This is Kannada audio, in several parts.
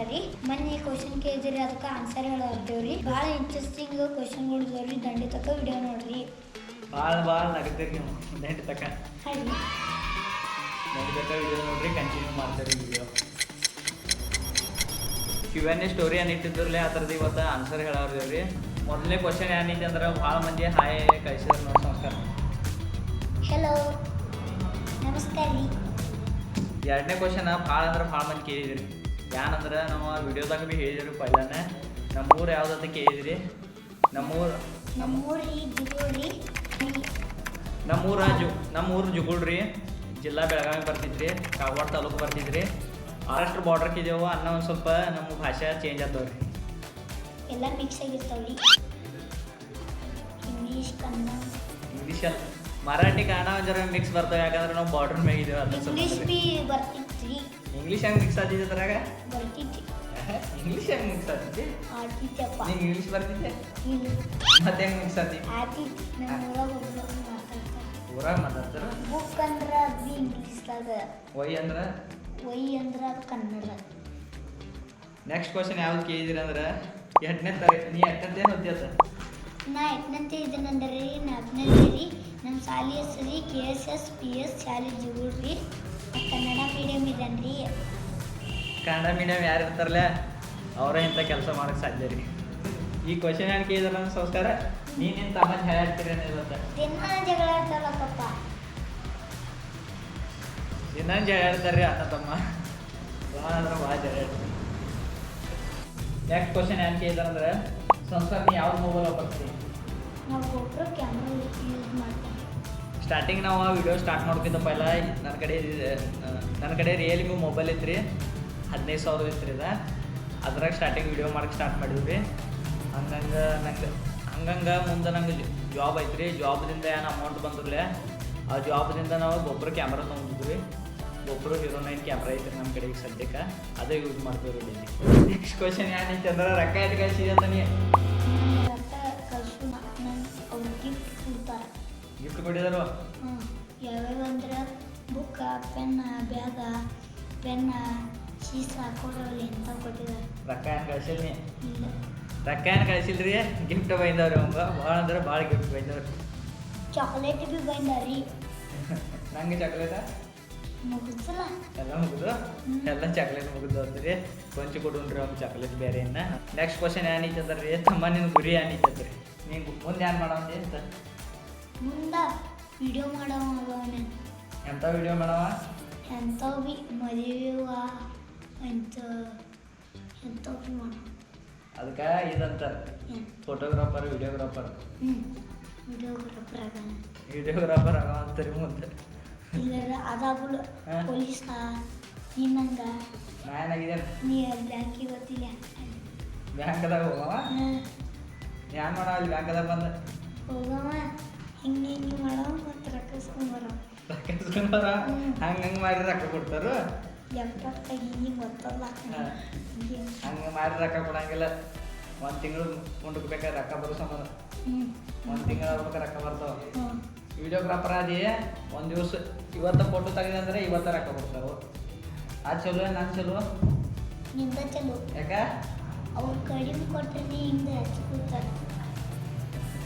ರೀ ಮೊನ್ನೆ ಕ್ವಶನ್ ಕೇಳಿದ್ರಿ ಅದಕ್ಕೆ ಆನ್ಸರ್ ಹೇಳತ್ತೇವ್ರಿ ಭಾಳ ಇಂಟ್ರೆಸ್ಟಿಂಗ್ ಕ್ವಶನ್ಗಳು ಇದಾವ್ರಿ ದಂಡಿ ತಕ್ಕ ವಿಡಿಯೋ ನೋಡ್ರಿ ಭಾಳ ನಗತ್ತೀರಿ ನೀವು ದಂಡಿ ತಕ್ಕ ಹಾಗೆ ದಂಡಿ ತಕ್ಕ ವಿಡಿಯೋ ನೋಡ್ರಿ ಕಂಟಿನ್ಯೂ ಮಾಡ್ತೀರಿ ವಿಡಿಯೋ Q&A ಸ್ಟೋರಿ ಏನು ಇಟ್ಟಿದ್ರಲ್ಲೇ ಆ ಥರದ್ದು ಇವತ್ತು ಆನ್ಸರ್ ಹೇಳೋರಿ ಮೊದಲನೇ ಕ್ವಶನ್ ಏನೈತಿ ಅಂದ್ರೆ ಭಾಳ ಮಂದಿ ಹಾಯ್ ಕಳಿಸಿದ್ರು ನೋಡಿ ನಮಸ್ಕಾರ ಹಲೋ ನಮಸ್ಕಾರ ರೀ ಎರಡನೇ ಕ್ವಶನ್ ಭಾಳ ಅಂದ್ರೆ ಭಾಳ ಮಂದಿ ಕೇಳಿದ್ರಿ ಏನಂದ್ರೆ ನಾವು ವಿಡಿಯೋದಾಗ ಭೀ ಹೇಳಿದ್ರಿ ಪೈಲಾನೆ ನಮ್ಮೂರು ಯಾವುದಂತ ಕೇಳಿದ್ರಿ ನಮ್ಮೂರು ಜುಗುಳ್ರಿ ನಮ್ಮೂರು ಜುಗುಳ್ರಿ ಜಿಲ್ಲಾ ಬೆಳಗಾವಿ ಬರ್ತಿದ್ರಿ ಕಾಗವಾಡ ತಾಲೂಕು ಬರ್ತಿದ್ರಿ ಮಹಾರಾಷ್ಟ್ರ ಬಾರ್ಡರ್ಗೆ ಇದೇವು ಅನ್ನೋ ಒಂದು ಸ್ವಲ್ಪ ನಮ್ಮ ಭಾಷೆ ಚೇಂಜ್ ಆಗ್ತಾವ್ರಿ ಎಲ್ಲ ಮಿಕ್ಸ್ ಆಗಿರ್ತಾವ್ರಿ ಇಂಗ್ಲೀಷ್ ಕನ್ನಡ ಇಂಗ್ಲೀಷಲ್ಲಿ ಮರಾಠಿ ಕನ್ನಡ ಜರ ಮಿಕ್ಸ್ ಬರ್ತಾವೆ ಯಾಕಂದ್ರೆ ನಾವು ಬಾರ್ಡರ್ ಮ್ಯಾಗ ಇದೇವೆ ಅದ್ರ ಇಂಗ್ಲೀಷ್ ಬಿ ಬರ್ತಿತ್ರಿ ಇಂಗ್ಲೀಷ್ ಹೆಂಗೆ ಮಿಕ್ಸ್ ಆಗ್ತಿದ್ದೆ ಅದ್ರಾಗ ಬರ್ತಿತ್ರಿ ಇಂಗ್ಲೀಷ್ ಹೆಂಗೆ ಮಿಕ್ಸ್ ಆಗ್ತಿದ್ದೆ ಆಡ್ತಿತ್ತಪ್ಪ ನಿಂಗೆ ಇಂಗ್ಲೀಷ್ ಬರ್ತಿದ್ದೆ ಮತ್ತೆ ಹೆಂಗೆ ಮಿಕ್ಸ್ ಆಗ್ತಿದ್ದೆ ಆಡ್ತಿತ್ತು ನಮ್ಮ ಊರಾಗ ಮಾತಾಡ್ತಾರೆ ಊರಾಗ ಮಾತಾಡ್ತಾರೆ ಬುಕ್ ಅಂದ್ರೆ ಅದು ಬಿ ಇಂಗ್ಲೀಷ್ದಾಗ ವೈ ಅಂದ್ರೆ ವೈ ಅಂದ್ರೆ ಅದು ಕನ್ನಡ ನೆಕ್ಸ್ಟ್ ಕ್ವಶನ್ ಯಾವ್ದು ಕೇಳಿದಿರಿ ಅಂದ್ರೆ ನೀ ಎಟ್ಟನೇ ಓದ್ಯದ ನಾ ಎಟ್ಟನಂತೆ ಇದ್ದೇನೆಂದ್ರೆ ನಾಲ್ಕನೇ ರೀ ನಮ್ಮ ಶಾಲೆ ಹೆಸರು KSS PS ಶಾಲೆ ಜುಗುಳ್ರಿ ಕನ್ನಡ ಮೀಡಿಯಮ್ ಇದೇನ್ರಿ ಕನ್ನಡ ಮೀಡಿಯಮ್ ಯಾರು ಇರ್ತಾರಲ್ಲ ಅವರೇ ಇಂಥ ಕೆಲಸ ಮಾಡೋಕ್ಕೆ ಸಾಧ್ಯ ರೀ ಈ ಕ್ವಶನ್ ಏನು ಕೇಳಿದಾರ ನನ್ನ ಸಂಸ್ಕಾರ ನೀನೇನು ತಮ್ಮ ಹೇಳ್ತೀರಿ ಅನ್ನೋದು ದಿನ ಜಗಳ ಆಡ್ತಾರಲ್ಲ ಪಪ್ಪ ಇನ್ನೊಂದು ಜಗಳ ಹೇಳ್ತಾರೆ ಅಣ್ಣ ತಮ್ಮ ಭಾಳ ಅಂದ್ರೆ ಭಾಳ ಜಗಳ ಹೇಳ್ತಾರೆ ನೆಕ್ಸ್ಟ್ ಕ್ವಶನ್ ಏನು ಕೇಳಿದಾರಂದ್ರೆ ಸಂಸ್ಕಾರ ನೀ ಯಾವ್ದು ಮೊಬೈಲ್ ಬರ್ತೀವಿ ನಾವು GoPro ಕ್ಯಾಮ್ರಾ ಯೂಸ್ ಮಾಡ್ತೀವಿ ಸ್ಟಾರ್ಟಿಂಗ್ ನಾವು ವಿಡಿಯೋ ಸ್ಟಾರ್ಟ್ ಮಾಡೋಕ್ಕಿಂತ ಪೈಲ ನನ್ನ ಕಡೆ ರಿಯಲ್ಮಿ ಮೊಬೈಲ್ ಇತ್ತು ರೀ 15,000 ಇತ್ತು ರೀ ಅದ್ರಾಗ ಸ್ಟಾರ್ಟಿಂಗ್ ವಿಡಿಯೋ ಮಾಡಕ್ಕೆ ಸ್ಟಾರ್ಟ್ ಮಾಡಿದ್ವಿ ಹಂಗಂಗೆ ಮುಂದೆ ನಂಗೆ ಜಾಬ್ ಐತ್ರಿ ಜಾಬ್ದಿಂದ ಏನು ಅಮೌಂಟ್ ಬಂದಿರಲಿ ಆ ಜಾಬ್ದಿಂದ ನಾವು GoPro ಕ್ಯಾಮ್ರಾ ತೊಗೊಂಡಿದ್ವಿ GoPro Hero 9 ಕ್ಯಾಮ್ರಾ ಐತ್ರಿ ನಮ್ಮ ಕಡೆ ಈಗ ಸದ್ಯಕ್ಕೆ ಅದೇ ಯೂಸ್ ಮಾಡ್ತೀವಿ ಡೈಲಿ ನೆಕ್ಸ್ಟ್ ಕ್ವಶನ್ ಏನೈತಿ ಅಂದ್ರೆ ರೊಕ್ಕ ಎಷ್ಟು ಕಳಿಸಿದೆ ಅಂತ ನೀ ರೊಕ್ಕ ಕಳ್ಸು ನಂಗೆ ಅವ್ರು ಗಿಫ್ಟ್ ಕೊಡ್ತಾರೆ ಗಿಫ್ಟ್ ಕೊಟ್ಟಿದ್ರು ಯಾವ್ಯಾವ ಅಂದ್ರೆ ಬುಕ್ಕ ಪೆನ್ನ ಬ್ಯಾಗ ಪೆನ್ನ ಶೀಸ್ ಹಾಕೊಡ್ರಲ್ಲ ಎಂತ ಕೊಟ್ಟಿದ್ದಾರೆ ರೊಕ್ಕ ಏನು ಕಳಿಸಿಲ್ಲ ನೀ ಇಲ್ಲ ರೊಕ್ಕ ಏನು ಕಳಿಸಿಲ್ರಿ ಗಿಫ್ಟ್ ಬೈದವ್ರಿ ಅವಂಗ ಭಾಳ ಅಂದ್ರೆ ಭಾಳ ಗಿಫ್ಟ್ ಬೈದವ್ರಿ ಚಾಕ್ಲೇಟ್ ಬಿ ಬಂದಾರಿ ನಂಗೆ ಚಾಕ್ಲೇಟ ಮುಗಿಸಲ್ಲ ಎಲ್ಲ ಮುಗಿದು ಎಲ್ಲ ಚಾಕ್ಲೇಟ್ ಮುಗಿದು ಅಂದ್ರಿ ಕೊಂಚ ಕೊಡುನ್ರಿ ಅವ್ನು ಚಾಕ್ಲೇಟ್ ಬೇರೆ ಇನ್ನ ನೆಕ್ಸ್ಟ್ ಕ್ವಶನ್ ಏನೈತೆ ಅಂದ್ರೆ ರೀ ತಮ್ಮ ನಿನ್ನ ಗುರಿ ಏನೈತೆ ರೀ ನೀವು ಮುಂದೆ ಏನು ಮಾಡವಂದಿ ಅಂತ ಮುಂದೆ ವಿಡಿಯೋ ಮಾಡವನೇ ಎಂಥ ವಿಡಿಯೋ ಮಾಡವ ಎಂಥವು ಬಿ ಮದುವೆವ ಎಂಥವು ಬಿ ಮಾಡ ಅದಕ್ಕೆ ಇದಂತಾರೆ ಫೋಟೋಗ್ರಾಫರ್ ವಿಡಿಯೋಗ್ರಾಫರ್ ವಿಡಿಯೋಗ್ರಾಫರ್ ಆಗ ಅಂತಾರೆ ಮುಂದೆ ಇಲ್ಲ ಅದಾಗಲು ಪೊಲೀಸ್ ನಿನ್ನಂಗ ನಾ ಏನಾಗಿದೆ ನೀ ಬ್ಯಾಂಕಿಗೆ ಗೊತ್ತಿಲ್ಲ ಬ್ಯಾಂಕ್ದಾಗ ಹೋಗವ ಏನು ಮಾಡವ ಅಲ್ಲಿ ಬ್ಯಾಂಕ್ದಾಗ ಬಂದು ಹೋಗವ ಹಿಂಗೆ ಹಿಂಗೆ ಮಾಡವ ಮತ್ತು ರೊಕ್ಕಿಸ್ಕೊಂಬರ ರೊಕ್ಕ ಹಂಗೆ ಮಾಡಿ ರೊಕ್ಕ ಕೊಡ್ತಾರು ಎಪ್ಪತ್ತಾಗ ಹಿಂಗೆ ಗೊತ್ತಲ್ಲ ಹಂಗೆ ಮಾಡಿ ರೊಕ್ಕ ಕೊಡಂಗಿಲ್ಲ ಒಂದು ತಿಂಗಳು ಮುಂದಕ್ಕೆ ಬೇಕಾದ್ರೆ ರೊಕ್ಕ ಬರೋ ಸಂಬಂಧ ಒಂದು ತಿಂಗಳು ಆಗ್ಬೇಕು ರೊಕ್ಕ ಬರ್ತಾವ ವಿಡಿಯೋಗ್ರಾಫರ್ ಅದೇ ಒಂದು ದಿವಸ ಇವತ್ತು ಫೋಟೋ ತೆಗೆದೆ ಅಂದರೆ ಇವತ್ತು ರೊಕ್ಕ ಕೊಡ್ತಾವೆ ಅದು ಚಲೋ ನಾನು ಚಲೋ ನಿಂದ ಚಲೋ ಯಾಕೆ ಅವ್ರು ಕಡಿಮೆ ಕೊಟ್ಟರೆ ಹಿಂಗೆ ಹಚ್ಕೊತಾರೆ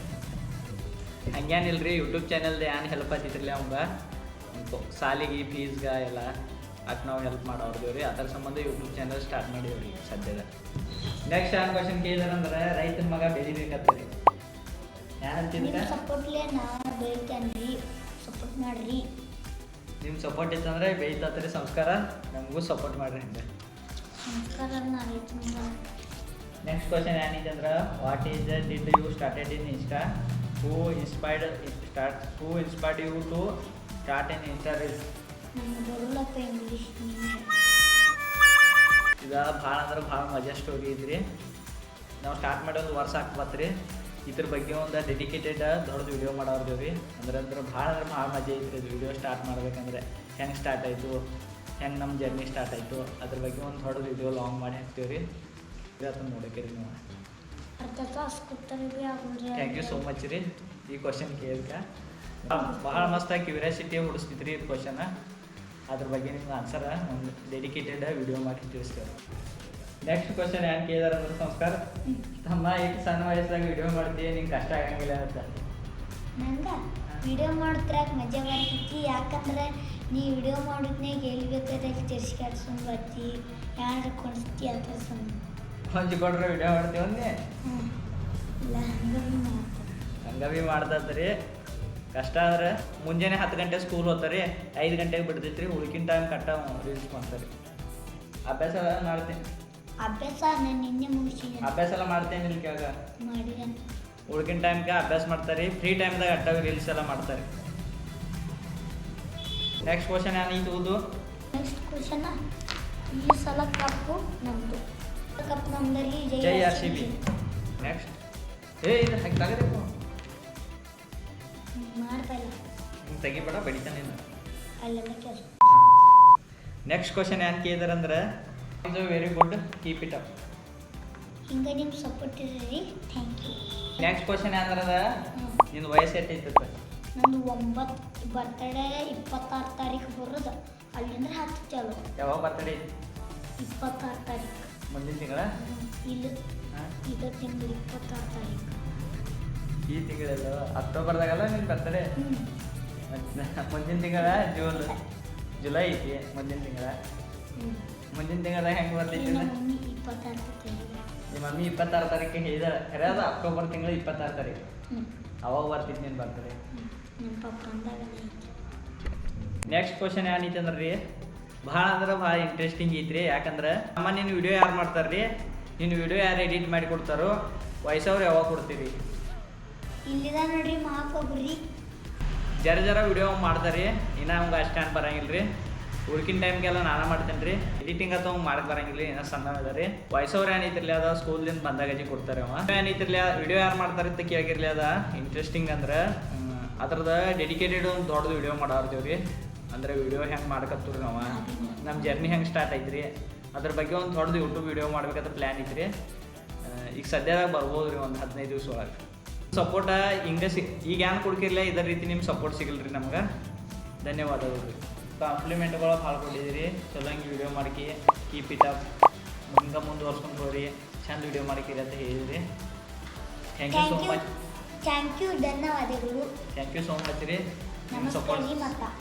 ಹಂಗೇನಿಲ್ರಿ ಯೂಟ್ಯೂಬ್ ಚಾನಲ್ದು ಏನು ಹೆಲ್ಪ್ ಆಗ್ತಿದ್ರಲ್ಲ ಅವಂಗೆ ಸಾಲಿಗೆ ಫೀಸ್ಗೆ ಎಲ್ಲ ಅಟ್ ನಾವು ಹೆಲ್ಪ್ ಮಾಡೋರ್ದೇವ್ರಿ ರೀ ಅದರ ಸಂಬಂಧ ಯೂಟ್ಯೂಬ್ ಚಾನಲ್ ಸ್ಟಾರ್ಟ್ ಮಾಡಿವ್ರಿ ಸದ್ಯದ ನೆಕ್ಸ್ಟ್ ಏನು ಕ್ವಶನ್ ಕೇಳಿದಾರಂದ್ರೆ ರೈತನ ಮಗ ಬೆಳಿಬೇಕತ್ತರಿ ನಿಮ್ಮ ಸಪೋರ್ಟ್ಲೇ ನಾನು ಬೆಳಿತೇನೆ ರೀ ಸಪೋರ್ಟ್ ಮಾಡಿರಿ ನಿಮ್ಮ ಸಪೋರ್ಟ್ ಇತ್ತಂದ್ರೆ ಬೆಳಿತತ್ರಿ ಸಂಸ್ಕಾರ ನಮಗೂ ಸಪೋರ್ಟ್ ಮಾಡಿರಿ ಹಿಂಗೆ ಸಂಸ್ಕಾರ ನೆಕ್ಸ್ಟ್ ಕ್ವಶನ್ ಏನಿದೆ ಅಂದ್ರೆ what is did you started in insta who inspired you to start in insta reels ನನಗೆ ಬರೋಲ್ಲಪ್ಪ ಇಂಗ್ಲೀಷ್ ಇದು ಭಾಳ ಅಂದ್ರೆ ಭಾಳ ಮಜಾ ಸ್ಟೋರಿ ಇದ್ರಿ ನಾವು ಸ್ಟಾರ್ಟ್ ಮಾಡಿ ಒಂದು ವರ್ಷ ಆಗ್ಬತ್ರಿ ಇದ್ರ ಬಗ್ಗೆ ಒಂದು ಡೆಡಿಕೇಟೆಡ್ ದೊಡ್ಡದು ವಿಡಿಯೋ ಮಾಡೋರ್ದೇವು ರೀ ಅಂದ್ರೆ ಭಾಳ ಮಜಾ ಐತ್ರಿ ಇದು ವಿಡಿಯೋ ಸ್ಟಾರ್ಟ್ ಮಾಡ್ಬೇಕಂದ್ರೆ ಹೆಂಗೆ ಸ್ಟಾರ್ಟ್ ಆಯಿತು ಹೆಂಗೆ ನಮ್ಮ ಜರ್ನಿ ಸ್ಟಾರ್ಟ್ ಆಯಿತು ಅದ್ರ ಬಗ್ಗೆ ಒಂದು ದೊಡ್ಡ ವಿಡಿಯೋ ಲಾಂಗ್ ಮಾಡಿ ಹಾಕ್ತೀವಿ ರೀ ಇವತ್ತು ನೋಡೋಕೆ ರೀ ನೀವು ಥ್ಯಾಂಕ್ ಯು ಸೋ ಮಚ್ ರೀ ಈ ಕ್ವಶನ್ ಕೇಳಿದ್ಕೆ ಭಾಳ ಮಸ್ತಾಗಿ ಕ್ಯೂರಿಯಾಸಿಟಿ ಹುಡಿಸ್ತಿದ್ರಿ ಇದು ಕ್ವಶನ ಅದ್ರ ಬಗ್ಗೆ ನಿಮ್ಗೆ ಆನ್ಸರ ಒಂದು ಡೆಡಿಕೇಟೆಡ್ ವಿಡಿಯೋ ಮಾಡಿ ತಿಳಿಸ್ತೇವೆ ನೆಕ್ಸ್ಟ್ ಕ್ವಶನ್ ಏನು ಕೇಳಿದಾರೆ ಅಂದ್ರೆ ಸಂಸ್ಕಾರ ತಮ್ಮ ಇಷ್ಟು ಸಣ್ಣ ವಯಸ್ಸಾಗ ವಿಡಿಯೋ ಮಾಡ್ತೀವಿ ನಿಂಗೆ ಕಷ್ಟ ಆಗಂಗಿಲ್ಲ ಅಂತ. ನಂಗೆ ವಿಡಿಯೋ ಮಾಡ್ತಿರಾಕ ಮಜಾ ಬರ್ತೈತಿ, ಯಾಕಂದ್ರೆ ನೀ ವಿಡಿಯೋ ಮಾಡೋದ್ನಾಗ ಎಲ್ಲಿ ಬೇಕಾದ್ರೆ ತಿರ್ಸಿ ಕೆಡ್ಸ್ಕೊಂಡು ಬರ್ತಿ, ಯಾರು ಕೊಡಿಸ್ತಿ ಅಂತ ಸುಮ್ಮನೆ ಹೊಂಚಿ ಕೊಟ್ರೆ ವಿಡಿಯೋ ಮಾಡ್ತೀವಿ ಒಂದೇ ಇಲ್ಲ ಹಂಗ ಭೀ ಮಾಡ್ತದ್ರಿ. ಕಷ್ಟ ಅಂದ್ರೆ ಮುಂಜಾನೆ 10 ಗಂಟೆ ಸ್ಕೂಲ್ ಹೋಗ್ತಾರೆ, 5 ಗಂಟೆಗೆ ಬಿಡ್ತೈತ್ರಿ, ಉಳ್ಕಿನ ಟೈಮ್ ಕಟ್ಟ ರೀಲ್ಸ್ ಮಾಡ್ತಾರೆ. ಅಭ್ಯಾಸ ಎಲ್ಲ ಮಾಡ್ತೀನಿ, ಅಭ್ಯಾಸ ನಾನು ನಿನ್ನೆ ಮುಗಿಸಿದೆ, ಅಭ್ಯಾಸ ಎಲ್ಲ ಮಾಡ್ತೇನೆ ಇಲ್ಲಿ ಕೇಳಾಗ ಮಾಡಿದ್ದೇನೆ. ಉಳ್ಕಿನ ಟೈಮ್ಗೆ ಅಭ್ಯಾಸ ಮಾಡ್ತಾರೆ, ಫ್ರೀ ಟೈಮ್ದಾಗ ಅಟ್ಟಾಗ ರೀಲ್ಸ್ ಎಲ್ಲ ಮಾಡ್ತಾರೆ. ನೆಕ್ಸ್ಟ್ ಕ್ವಶನ್ ಏನಿತ್ತು? ನೆಕ್ಸ್ಟ್ ಕ್ವಶನ್, ಈ ಸಲ ಕಪ್ಪು ನಮ್ಮದು, ಕಪ್ ನಮ್ಮದಲ್ಲಿ ಜೈ RCB. ನೆಕ್ಸ್ಟ್ ಇದು ಹಾಗೆ ತಗಬೇಕು ಮಾಡ್ತಾ ಇಲ್ಲ, ಹಿಂಗೆ ತೆಗಿಬೇಡ ಬಡಿತಾನೆ. ಅಲ್ಲೆಲ್ಲ ಕೆಲಸ. ನೆಕ್ಸ್ಟ್ ಕ್ವಶನ್ ಏನು ಕೇಳಿದಾರೆ ಅಂದ್ರೆ very good, keep it up. ಹಿಂಗೆ ನಿಮ್ಮ ಸಪೋರ್ಟ್ ಇರ್ರಿ, ಥ್ಯಾಂಕ್ ಯು. ನೆಕ್ಸ್ಟ್ ಕ್ವಶನ್ ಏನಂದ್ರೆ ನಿನ್ನ ವಯಸ್ಸು ಎಷ್ಟೈತೆ? ನಂದು 9 ಬರ್ತಡೇ 26 ತಾರೀಕು ಬರೋದು, ಅಲ್ಲಿಂದ 10 ಚಾಲು. ಯಾವಾಗ ಬರ್ತಡೇ? 26 ತಾರೀಕು ಮುಂದಿನ ತಿಂಗಳ? ಇಲ್ಲ, ಇದೇ ತಿಂಗಳು 26 ತಾರೀಕು. ಈ ತಿಂಗಳೆಲ್ಲ ಅಕ್ಟೋಬರ್ದಾಗಲ್ಲ ನಿನ್ನ ಬರ್ತಡೇ? ಮುಂದಿನ ತಿಂಗಳ ಜುಲೈ ಐತಿ. ಮುಂದಿನ ತಿಂಗಳ ಹೆಂಗೆ ಬರ್ತೈತಿ? ನಮ್ಮ ಮಮ್ಮಿ 26 ತಾರೀಕು. ನಿಮ್ಮ ಮಮ್ಮಿ 26 ತಾರೀಕು ಹೇಳಿದಾರೆ, ಖರೆ ಅದು ಅಕ್ಟೋಬರ್ ತಿಂಗಳ 26 ತಾರೀಕು. ಅವಾಗ ಬರ್ತಿತ್ತು ನಿನ್ನ ಬರ್ತಡೇ. ನಮ್ಮ ಪಪ್ಪ ಅಂದಾಗ. ನೆಕ್ಸ್ಟ್ ಕ್ವಶನ್ ಏನೈತಿ ಅಂದ್ರೆ ರೀ, ಭಾಳ ಅಂದ್ರೆ ಭಾಳ ಇಂಟ್ರೆಸ್ಟಿಂಗ್ ಐತ್ರಿ. ಯಾಕಂದ್ರೆ ಅಮ್ಮ ನಿನ್ನ ವಿಡಿಯೋ ಯಾರು ಮಾಡ್ತಾರೆ ರೀ, ನಿನ್ನ ವಿಡಿಯೋ ಯಾರು ಎಡಿಟ್ ಮಾಡಿ ಕೊಡ್ತಾರೋ, ವಯಸ್ಸವ್ರು ಯಾವಾಗ ಕೊಡ್ತೀರಿ? ಇಲ್ಲಿದ ನೋಡ್ರಿ ಮಾಕೊಬ್ರಿ ಜರ ವಿಡಿಯೋ ಮಾಡ್ತಾರೆ, ಇನ್ನೂ ಅವ್ಗೆ ಅಷ್ಟು ಏನು ಬರಂಗಿಲ್ಲ ರೀ. ಉಳ್ಕಿನ ಟೈಮ್ಗೆಲ್ಲ ನಾನು ಮಾಡ್ತೇನೆ ರೀ. ಎಡಿಟಿಂಗ್ ಅಂತ ಅವ್ನು ಮಾಡಕ್ಕೆ ಬರಂಗಿಲ್ಲ, ಏನೋ ಸಣ್ಣ ಅದ ರೀ. ವಾಯ್ಸವ್ರು ಏನೈತಿರ್ಲಿ ಅದ ಸ್ಕೂಲಿಂದ ಬಂದಾಗಜಿ ಕೊಡ್ತಾರೆ. ಅವ ಏನೈತಿರ್ಲಿ ವಿಡಿಯೋ ಯಾರು ಮಾಡ್ತಾರೆ ಅಂತ ಕೇಳಿರ್ಲಿ, ಅದ ಇಂಟ್ರೆಸ್ಟಿಂಗ್ ಅಂದ್ರೆ ಅದ್ರದ್ದು ಡೆಡಿಕೇಟೆಡ್ ಒಂದು ದೊಡ್ಡದು ವಿಡಿಯೋ ಮಾಡಾರ್ತೀವಿ ರೀ. ಅಂದರೆ ವಿಡಿಯೋ ಹೆಂಗೆ ಮಾಡ್ಕತ್ತೀವಿ ನಾವು, ನಮ್ಮ ಜರ್ನಿ ಹೆಂಗೆ ಸ್ಟಾರ್ಟ್ ಐತ್ರಿ, ಅದ್ರ ಬಗ್ಗೆ ಒಂದು ದೊಡ್ಡದು ಯೂಟ್ಯೂಬ್ ವಿಡಿಯೋ ಮಾಡ್ಬೇಕಂತ ಪ್ಲ್ಯಾನ್ ಐತ್ರಿ. ಈಗ ಸದ್ಯದಾಗ ಬರ್ಬೋದು ರೀ, ಒಂದು 15 ದಿವಸ ಒಳಗೆ. ಸಪೋರ್ಟ ಹಿಂಗೆ ಈಗ ಏನು ಕೊಡ್ಕಿರ್ಲಿಲ್ಲ, ಇದೇ ರೀತಿ ನಿಮ್ಮ ಸಪೋರ್ಟ್ ಸಿಗಲ್ಲ ರೀ ನಮ್ಗೆ. ಧನ್ಯವಾದಗಳು ರೀ. ಕಾಂಪ್ಲಿಮೆಂಟ್ಗಳು ಭಾಳ ಕೊಟ್ಟಿದ್ದೀರಿ, ಚಲೋ ಹಿಂಗೆ ವಿಡಿಯೋ ಮಾಡ್ಕಿ, ಕೀಪ್ ಇಟ್ ಅಪ್, ಹಿಂಗೆ ಮುಂದುವರ್ಸ್ಕೊಂಡು ಹೋಗ್ರಿ, ಚಂದ ವಿಡಿಯೋ ಮಾಡ್ಕಿರಿ ಅಂತ ಹೇಳಿದ್ರಿ. Thank you so much. Thank you, ಧನ್ಯವಾದಗಳು. ಥ್ಯಾಂಕ್ ಯು ಸೋ ಮಚ್ ರೀ ನಿಮ್ಮ ಸಪೋರ್ಟ್. ನಮಸ್ಕಾರ.